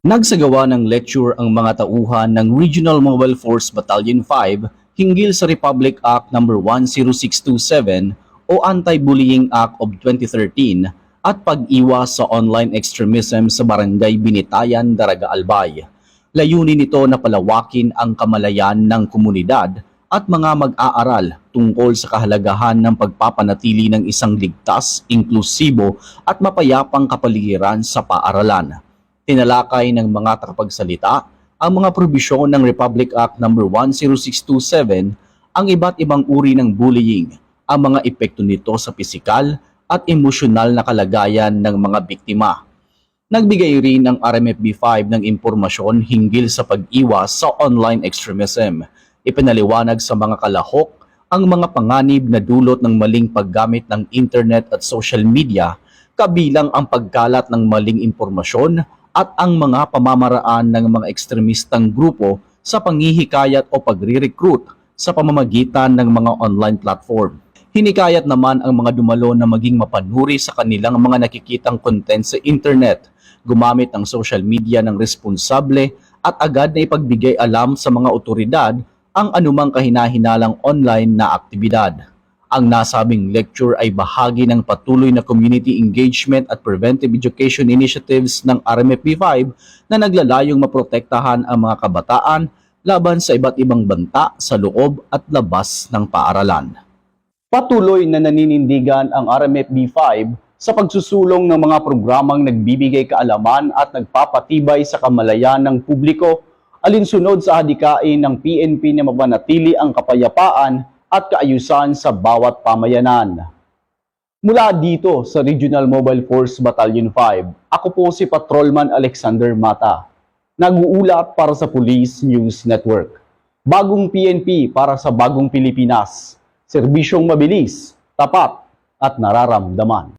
Nagsagawa ng lecture ang mga tauhan ng Regional Mobile Force Battalion 5 hinggil sa Republic Act No. 10627 o Anti-Bullying Act of 2013 at pag-iwas sa online extremism sa Barangay Binitayan, Daraga Albay. Layunin nito na palawakin ang kamalayan ng komunidad at mga mag-aaral tungkol sa kahalagahan ng pagpapanatili ng isang ligtas, inklusibo at mapayapang kapaligiran sa paaralan. Tinalakay ng mga takapagsalita ang mga probisyon ng Republic Act No. 10627, ang iba't ibang uri ng bullying, ang mga epekto nito sa pisikal at emosyonal na kalagayan ng mga biktima. Nagbigay rin ang RMFB-5 ng impormasyon hinggil sa pag-iwas sa online extremism. Ipinaliwanag sa mga kalahok ang mga panganib na dulot ng maling paggamit ng internet at social media, kabilang ang pagkalat ng maling impormasyon at ang mga pamamaraan ng mga ekstremistang grupo sa panghihikayat o pagre-recruit sa pamamagitan ng mga online platform. Hinikayat naman ang mga dumalo na maging mapanuri sa kanilang mga nakikitang content sa internet, gumamit ng social media ng responsable at agad na ipagbigay alam sa mga otoridad ang anumang kahinahinalang online na aktibidad. Ang nasabing lecture ay bahagi ng patuloy na community engagement at preventive education initiatives ng RMFB-5 na naglalayong maprotektahan ang mga kabataan laban sa iba't ibang banta sa loob at labas ng paaralan. Patuloy na naninindigan ang RMFB-5 sa pagsusulong ng mga programang nagbibigay kaalaman at nagpapatibay sa kamalayan ng publiko alinsunod sa hadikain ng PNP na mapanatili ang kapayapaan at kaayusan sa bawat pamayanan. Mula dito sa Regional Mobile Force Battalion 5, ako po si Patrolman Alexander Mata, nag-uulat para sa Police News Network. Bagong PNP para sa bagong Pilipinas, serbisyong mabilis, tapat at nararamdaman.